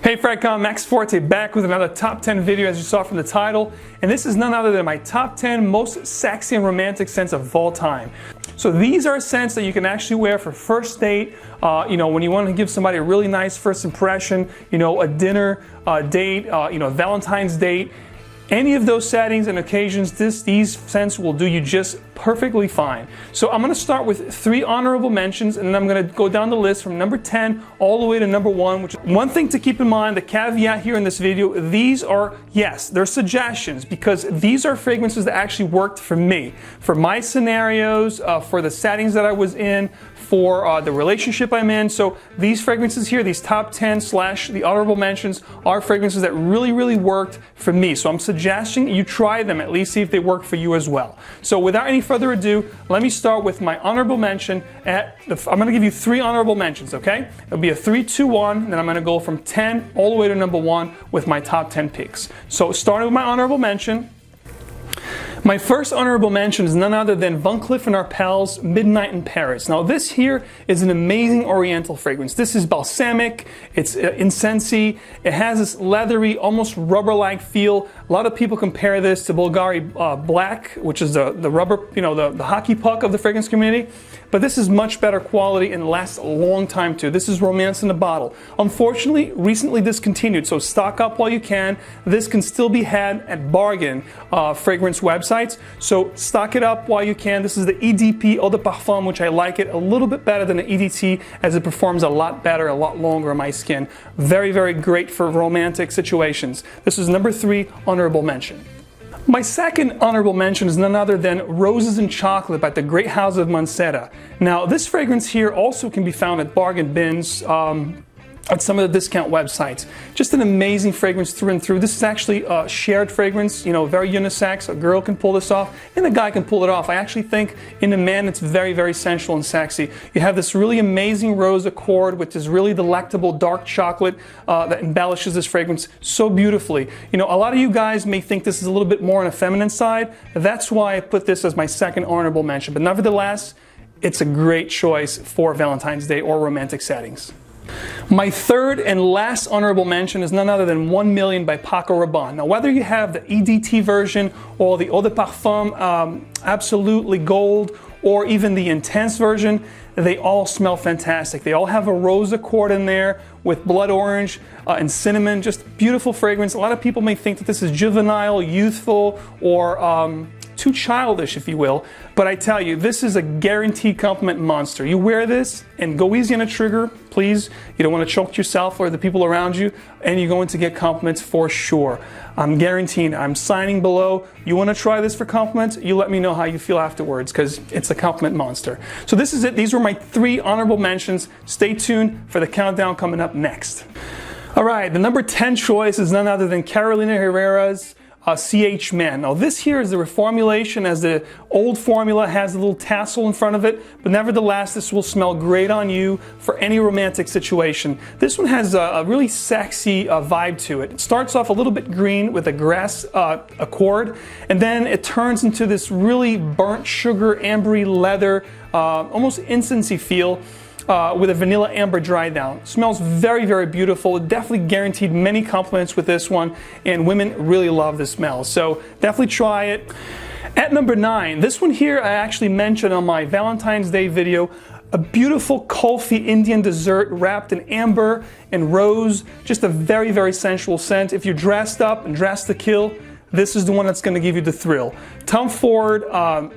Hey Fredcom, Max Forte back with another top 10 video as you saw from the title, and this is none other than my top 10 most sexy and romantic scents of all time. So these are scents that you can actually wear for first date, when you want to give somebody a really nice first impression, a dinner date, Valentine's date. Any of those settings and occasions, these scents will do you just perfectly fine. So I'm going to start with 3 honorable mentions, and then I'm going to go down the list from number 10 all the way to number 1. Which one thing to keep in mind, the caveat here in this video, these are, yes, they're suggestions, because these are fragrances that actually worked for me, for my scenarios, for the settings that I was in, for the relationship I'm in. So these fragrances here, these top 10 / the honorable mentions, are fragrances that really worked for me. So I'm suggesting you try them, at least see if they work for you as well. So without any further ado, let me start with my honorable mention. I'm going to give you 3 honorable mentions, okay? It'll be a 3, 2, 1, and then I'm going to go from 10 all the way to number 1 with my top 10 picks. So starting with my honorable mention, my first honorable mention is none other than Van Cleef & Arpels Midnight in Paris. Now this here is an amazing oriental fragrance. This is balsamic, it's incensey, it has this leathery, almost rubber-like feel. A lot of people compare this to Bulgari Black, which is the rubber, the hockey puck of the fragrance community. But this is much better quality and lasts a long time too. This is romance in a bottle. Unfortunately, recently discontinued, so stock up while you can. This can still be had at bargain fragrance websites, so stock it up while you can. This is the EDP Eau de Parfum, which I like it a little bit better than the EDT, as it performs a lot better, a lot longer on my skin. Very great for romantic situations. This is number 3 honorable mention. My second honorable mention is none other than Roses and Chocolate by the Great House of Mancera. Now this fragrance here also can be found at bargain bins, at some of the discount websites. Just an amazing fragrance through and through. This is actually a shared fragrance, very unisex. A girl can pull this off and a guy can pull it off. I actually think in a man it's very sensual and sexy. You have this really amazing rose accord with this really delectable dark chocolate that embellishes this fragrance so beautifully. A lot of you guys may think this is a little bit more on a feminine side. That's why I put this as my second honorable mention. But nevertheless, it's a great choice for Valentine's Day or romantic settings. My third and last honorable mention is none other than 1 Million by Paco Rabanne. Now whether you have the EDT version or the Eau de Parfum Absolutely Gold, or even the Intense version, they all smell fantastic. They all have a rose accord in there with blood orange and cinnamon. Just beautiful fragrance. A lot of people may think that this is juvenile, youthful, or too childish, if you will, but I tell you, this is a guaranteed compliment monster. You wear this and go easy on the trigger, please. You don't want to choke yourself or the people around you, and you're going to get compliments for sure. I'm guaranteeing, I'm signing below. You want to try this for compliments? You let me know how you feel afterwards, because it's a compliment monster. So this is it. These were my 3 honorable mentions. Stay tuned for the countdown coming up next. All right, the number 10 choice is none other than Carolina Herrera's CH Man. Now this here is the reformulation, as the old formula has a little tassel in front of it, but nevertheless this will smell great on you for any romantic situation. This one has a really sexy vibe to it. It starts off a little bit green with a grass accord, and then it turns into this really burnt sugar, ambery leather, almost incensey feel. With a vanilla amber dry down. Smells very beautiful. Definitely guaranteed many compliments with this one, and women really love this smell. So definitely try it. At number 9, this one here I actually mentioned on my Valentine's Day video. A beautiful Kulfi Indian dessert wrapped in amber and rose. Just a very sensual scent. If you're dressed up and dressed to kill, this is the one that's going to give you the thrill. Tom Ford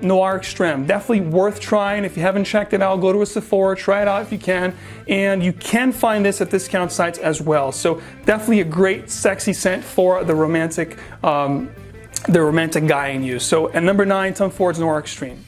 Noir Extreme, definitely worth trying. If you haven't checked it out, go to a Sephora, try it out if you can. And you can find this at discount sites as well. So definitely a great sexy scent for the romantic guy in you. So at number 9, Tom Ford's Noir Extreme.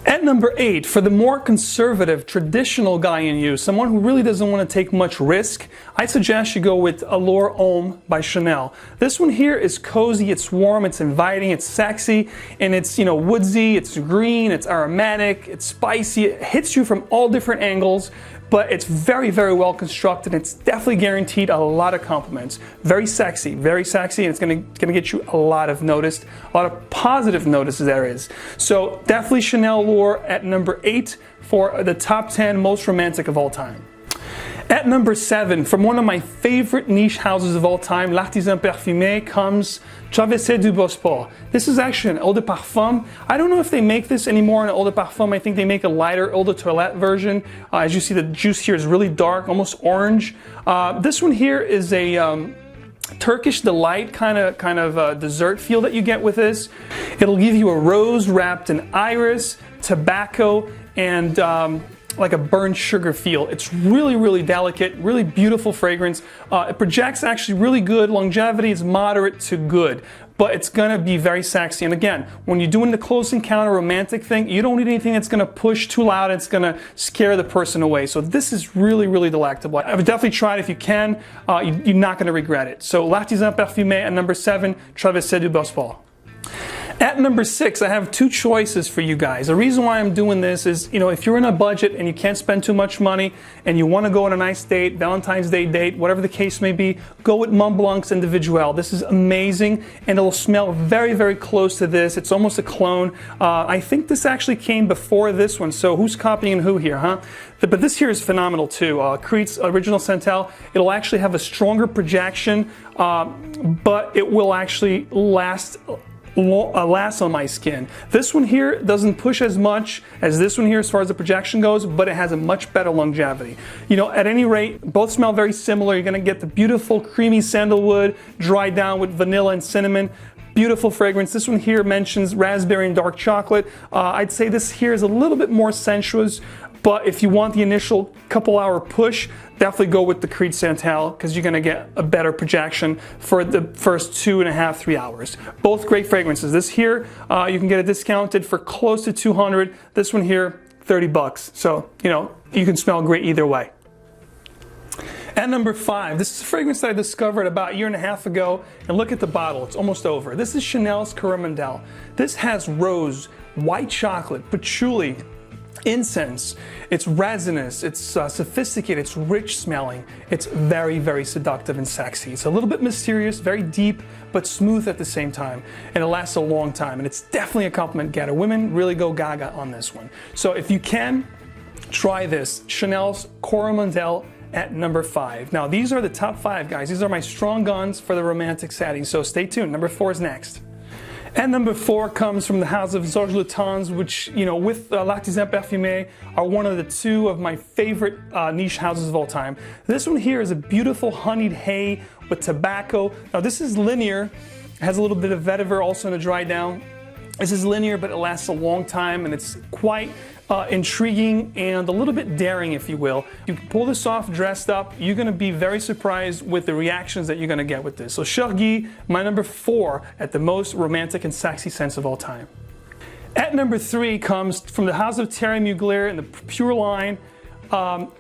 At number 8, for the more conservative, traditional guy in you, someone who really doesn't want to take much risk, I suggest you go with Allure Homme by Chanel. This one here is cozy, it's warm, it's inviting, it's sexy, and it's, woodsy, it's green, it's aromatic, it's spicy, it hits you from all different angles. But it's very well constructed. It's definitely guaranteed a lot of compliments. Very sexy, and it's gonna get you a lot of noticed, a lot of positive notices there is. So definitely Chanel Allure at number 8 for the top 10 most romantic of all time. At number 7, from one of my favorite niche houses of all time, L'Artisan Parfumé, comes Traversée du Bosphore. This is actually an eau de parfum. I don't know if they make this anymore in eau de parfum. I think they make a lighter eau de toilette version. As you see, the juice here is really dark, almost orange. This one here is a Turkish delight kind of dessert feel that you get with this. It'll give you a rose wrapped in iris, tobacco, and like a burnt sugar feel. It's really, really delicate, really beautiful fragrance. It projects actually really good. Longevity is moderate to good, but it's gonna be very sexy. And again, when you're doing the close encounter romantic thing, you don't need anything that's gonna push too loud. It's gonna scare the person away. So this is really, really delectable. I would definitely try it if you can. You're not gonna regret it. So L'Artisan Parfumé at number 7, Traversée du Bosphore. At number 6, I have 2 choices for you guys. The reason why I'm doing this is, if you're in a budget and you can't spend too much money and you want to go on a nice date, Valentine's Day date, whatever the case may be, go with Mont Blanc's Individuel. This is amazing and it'll smell very, very close to this. It's almost a clone. I think this actually came before this one, so who's copying who here, huh? But this here is phenomenal too. Creed's Original Santal, it'll actually have a stronger projection, but it will actually last on my skin. This one here doesn't push as much as this one here as far as the projection goes, but it has a much better longevity. At any rate, both smell very similar. You're gonna get the beautiful creamy sandalwood dried down with vanilla and cinnamon. Beautiful fragrance. This one here mentions raspberry and dark chocolate. I'd say this here is a little bit more sensuous, but if you want the initial couple hour push, definitely go with the Creed Santal because you're going to get a better projection for the first 2.5, 3 hours. Both great fragrances. This here, you can get it discounted for close to $200. This one here, $30. So, you can smell great either way. At number 5, this is a fragrance that I discovered about 1.5 years ago, and look at the bottle, it's almost over. This is Chanel's Coromandel. This has rose, white chocolate, patchouli, incense. It's resinous, it's sophisticated, it's rich smelling. It's very, very seductive and sexy. It's a little bit mysterious, very deep, but smooth at the same time. And it lasts a long time, and it's definitely a compliment getter. Women really go gaga on this one. So if you can, try this, Chanel's Coromandel at number 5. Now these are the top 5, guys. These are my strong guns for the romantic setting, so stay tuned. Number 4 is next. And number 4 comes from the house of Georges Lutens, which, with L'Artisan Parfumé, are one of the 2 of my favorite niche houses of all time. This one here is a beautiful honeyed hay with tobacco. Now this is linear, it has a little bit of vetiver also in the dry down. This is linear, but it lasts a long time, and it's quite intriguing and a little bit daring, if you will. You can pull this off dressed up. You're going to be very surprised with the reactions that you're going to get with this. So Chergui, my number 4 at the most romantic and sexy scents of all time. At number 3 comes from the house of Thierry Mugler in the Pure line,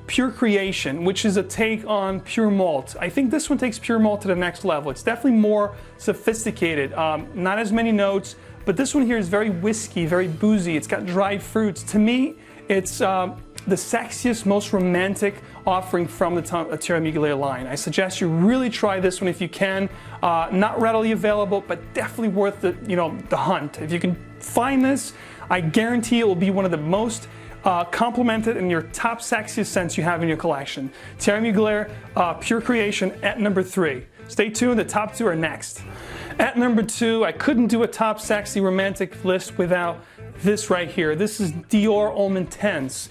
Pure Creation, which is a take on Pure Malt. I think this one takes Pure Malt to the next level. It's definitely more sophisticated, not as many notes, but this one here is very whiskey, very boozy. It's got dried fruits. To me, it's the sexiest, most romantic offering from the Thierry Mugler line. I suggest you really try this one if you can. Not readily available, but definitely worth the hunt. If you can find this, I guarantee it will be one of the most complimented and your top sexiest scents you have in your collection. Thierry Mugler, Pure Creation at number 3. Stay tuned, the top 2 are next. At number 2, I couldn't do a top sexy romantic list without this right here. This is Dior Homme Intense.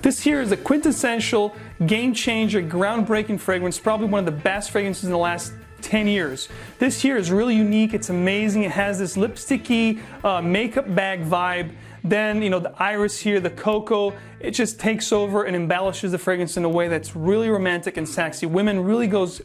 This here is a quintessential, game changer, groundbreaking fragrance, probably one of the best fragrances in the last 10 years. This here is really unique, it's amazing, it has this lipsticky makeup bag vibe. Then, the iris here, the cocoa, it just takes over and embellishes the fragrance in a way that's really romantic and sexy. Women really goes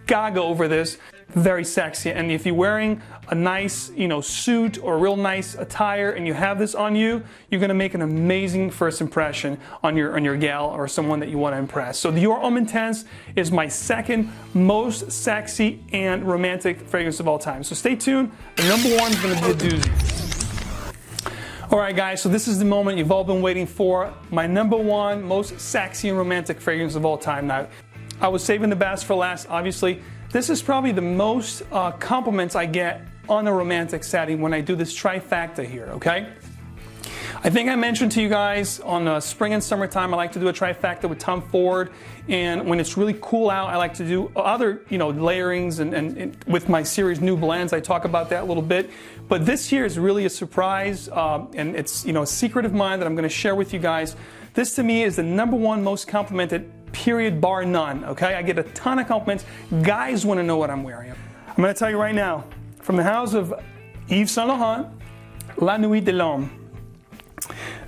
gaga over this. Very sexy. And if you're wearing a nice, suit or a real nice attire and you have this on you, you're going to make an amazing first impression on your gal or someone that you want to impress. So Dior Homme Intense is my 2nd most sexy and romantic fragrance of all time. So stay tuned. The number 1 is going to be a doozy. Alright guys, so this is the moment you've all been waiting for. My number 1 most sexy and romantic fragrance of all time. Now, I was saving the best for last, obviously. This is probably the most compliments I get on a romantic setting when I do this trifecta here, okay? I think I mentioned to you guys on spring and summertime I like to do a trifecta with Tom Ford, and when it's really cool out I like to do other layerings and with my series New Blends. I talk about that a little bit, but this here is really a surprise, and it's a secret of mine that I'm going to share with you guys. This to me is the #1 most complimented, period, bar none. Okay, I get a ton of compliments. Guys want to know what I'm wearing. I'm going to tell you right now, from the house of Yves Saint Laurent, La Nuit de l'Homme.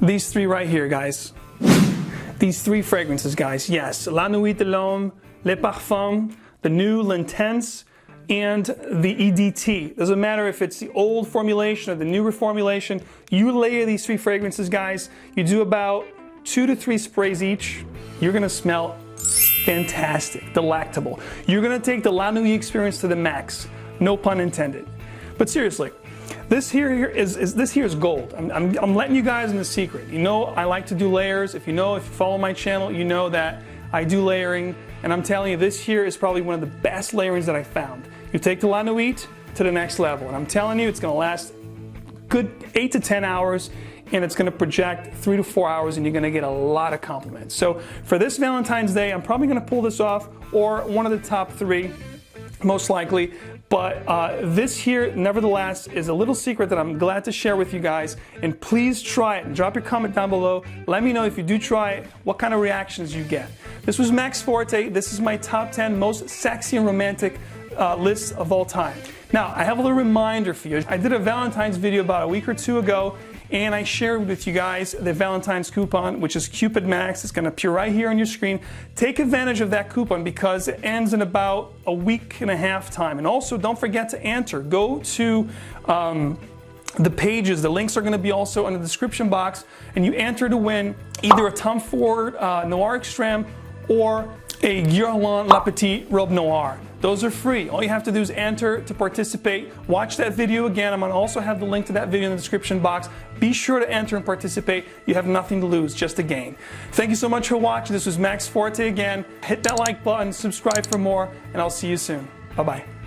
These three right here, guys. These three fragrances, guys. Yes, La Nuit de l'Homme, Le Parfum, the new L'Intense, and the EDT. Doesn't matter if it's the old formulation or the new reformulation. You layer these three fragrances, guys. You do about 2 to 3 sprays each. You're gonna smell fantastic, delectable. You're gonna take the La Nuit experience to the max. No pun intended. But seriously, this here is gold. I'm letting you guys in the secret. I like to do layers. If you follow my channel, you know that I do layering, and I'm telling you, this here is probably one of the best layerings that I found. You take the La Nuit to the next level, and I'm telling you, it's going to last good 8 to 10 hours, and it's going to project 3 to 4 hours, and you're going to get a lot of compliments. So for this Valentine's Day, I'm probably going to pull this off, or one of the top 3, most likely. But this here, nevertheless, is a little secret that I'm glad to share with you guys. And please try it. Drop your comment down below. Let me know if you do try it, what kind of reactions you get. This was Max Forte. This is my top 10 most sexy and romantic list of all time. Now, I have a little reminder for you. I did a Valentine's video about a week or 2 ago, and I shared with you guys the Valentine's coupon, which is Cupid Max. It's going to appear right here on your screen. Take advantage of that coupon because it ends in about a week and a half time. And also, don't forget to enter. Go to the pages. The links are going to be also in the description box, and you enter to win either a Tom Ford Noir Extreme or a Guerlain La Petite Robe Noire. Those are free. All you have to do is enter to participate. Watch that video again. I'm going to also have the link to that video in the description box. Be sure to enter and participate. You have nothing to lose, just to gain. Thank you so much for watching. This was Max Forte again. Hit that like button, subscribe for more, and I'll see you soon. Bye-bye.